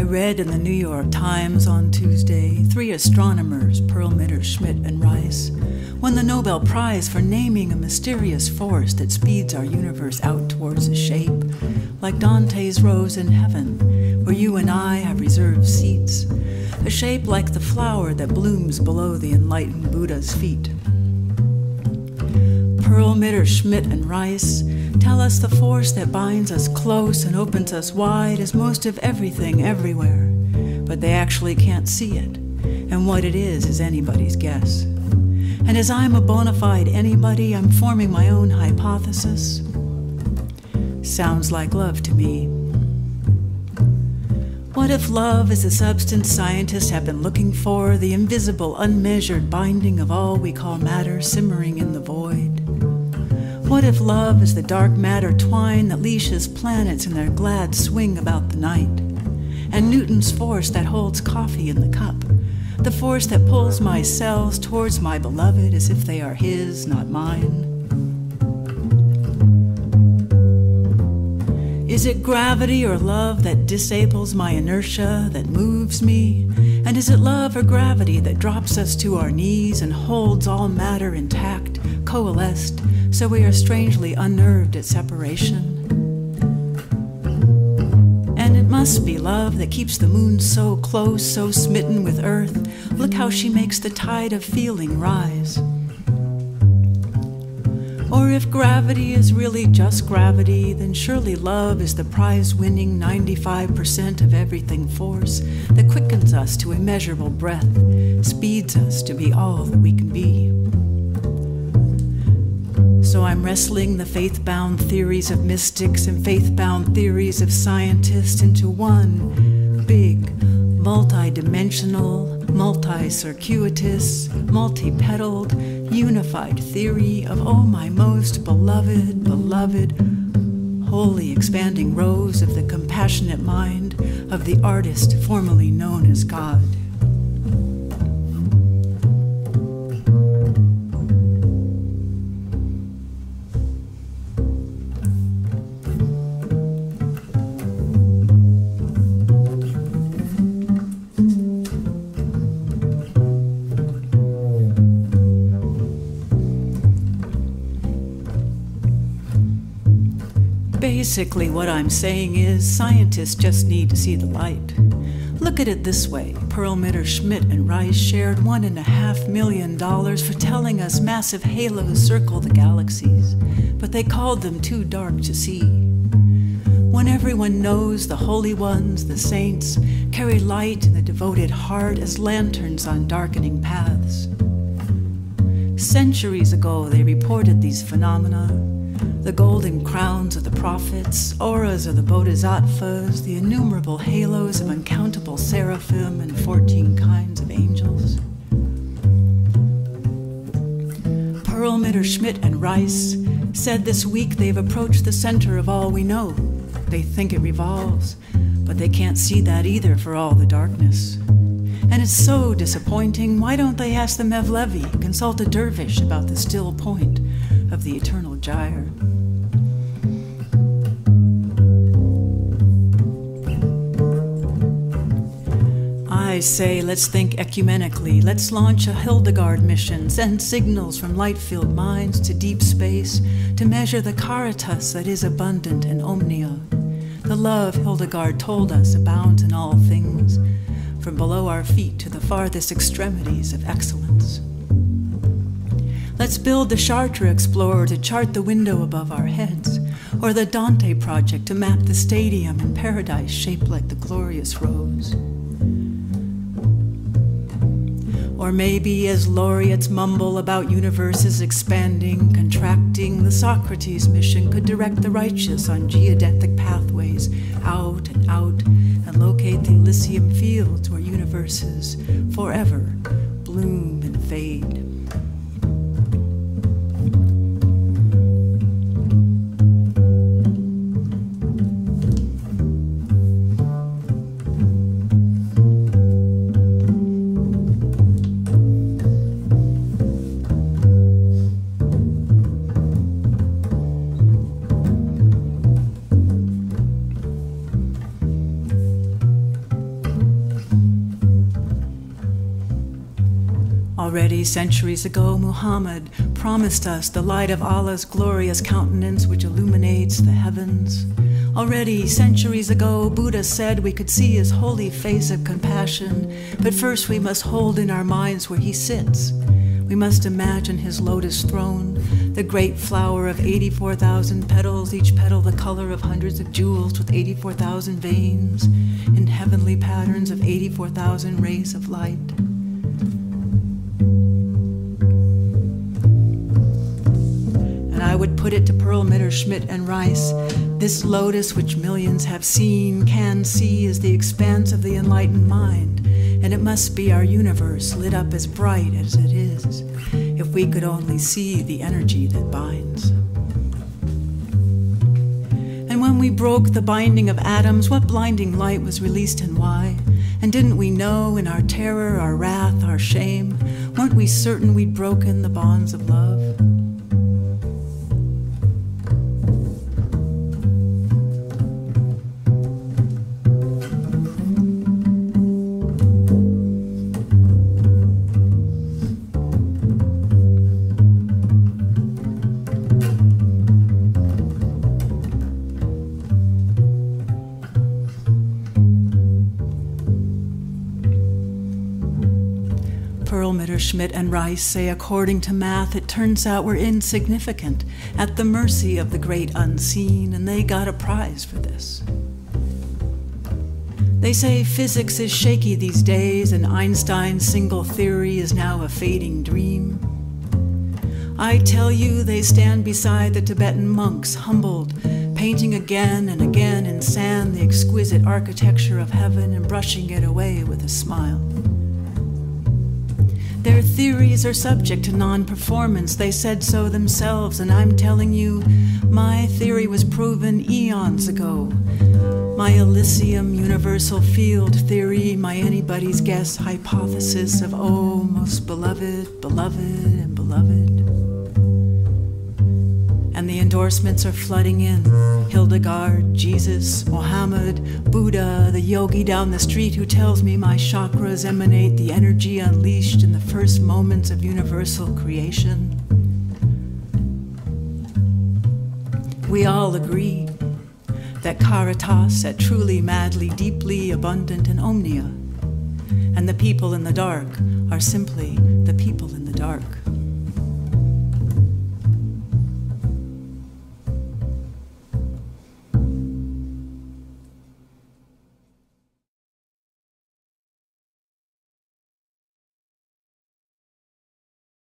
read in the New York Times on Tuesday, 3 astronomers, Perlmutter, Schmidt, and Rice, won the Nobel Prize for naming a mysterious force that speeds our universe out towards a shape, like Dante's rose in heaven, where you and I have reserved seats, a shape like the flower that blooms below the enlightened Buddha's feet. Perlmutter, Schmidt, and Rice tell us the force that binds us close and opens us wide is most of everything everywhere, but they actually can't see it, and what it is anybody's guess. And as I'm a bona fide anybody, I'm forming my own hypothesis. Sounds like love to me. What if love is the substance scientists have been looking for, the invisible, unmeasured binding of all we call matter simmering in the void? What if love is the dark matter twine that leashes planets in their glad swing about the night? And Newton's force that holds coffee in the cup, the force that pulls my cells towards my beloved as if they are his, not mine? Is it gravity or love that disables my inertia, that moves me? And is it love or gravity that drops us to our knees and holds all matter intact, coalesced, so we are strangely unnerved at separation? And it must be love that keeps the moon so close, so smitten with earth. Look how she makes the tide of feeling rise. Or if gravity is really just gravity, then surely love is the prize-winning 95% of everything force that quickens us to immeasurable breath, speeds us to be all that we can be. So I'm wrestling the faith-bound theories of mystics and faith-bound theories of scientists into one big, multi-dimensional, multi-circuitous, multi-petaled, unified theory of, oh, my most beloved, beloved, wholly expanding rose of the compassionate mind of the artist formerly known as God. Basically, what I'm saying is scientists just need to see the light. Look at it this way. Perlmutter, Schmidt, and Rice shared $1.5 million for telling us massive halos circle the galaxies, but they called them too dark to see. When everyone knows the holy ones, the saints, carry light in the devoted heart as lanterns on darkening paths. Centuries ago, they reported these phenomena. The golden crowns of the prophets, auras of the bodhisattvas, the innumerable halos of uncountable seraphim and 14 kinds of angels. Perlmutter, Schmidt, and Rice said this week they've approached the center of all we know. They think it revolves, but they can't see that either for all the darkness. And it's so disappointing. Why don't they ask the Mevlevi, consult a dervish about the still point of the eternal gyre? I say, let's think ecumenically. Let's launch a Hildegard mission, send signals from light-filled minds to deep space to measure the Caritas that is abundant and omnia. The love Hildegard told us abounds in all things, from below our feet to the farthest extremities of excellence. Let's build the Chartres Explorer to chart the window above our heads, or the Dante Project to map the stadium in paradise shaped like the glorious rose. Or maybe, as laureates mumble about universes expanding, contracting, the Socrates mission could direct the righteous on geodetic pathways out, and locate the Elysium fields where universes forever bloom and fade. Already centuries ago, Muhammad promised us the light of Allah's glorious countenance which illuminates the heavens. Already centuries ago, Buddha said we could see his holy face of compassion, but first we must hold in our minds where he sits. We must imagine his lotus throne, the great flower of 84,000 petals, each petal the color of hundreds of jewels with 84,000 veins, in heavenly patterns of 84,000 rays of light. And I would put it to Perlmutter, Schmidt, and Rice, this lotus which millions have seen, can see, is the expanse of the enlightened mind, and it must be our universe lit up as bright as it is, if we could only see the energy that binds. And when we broke the binding of atoms, what blinding light was released and why? And didn't we know in our terror, our wrath, our shame, weren't we certain we'd broken the bonds of love? Perlmutter, Schmidt, and Rice say according to math, it turns out we're insignificant, at the mercy of the great unseen, and they got a prize for this. They say physics is shaky these days, and Einstein's single theory is now a fading dream. I tell you, they stand beside the Tibetan monks, humbled, painting again and again in sand the exquisite architecture of heaven and brushing it away with a smile. Their theories are subject to non-performance. They said so themselves, and I'm telling you, my theory was proven eons ago. My Elysium universal field theory, my anybody's guess hypothesis of, oh, most beloved, beloved, and beloved. And the endorsements are flooding in. Hildegard, Jesus, Mohammed, Buddha, the yogi down the street who tells me my chakras emanate the energy unleashed in the first moments of universal creation. We all agree that Caritas, at truly, madly, deeply, abundant, and omnia, and the people in the dark are simply the people in the dark.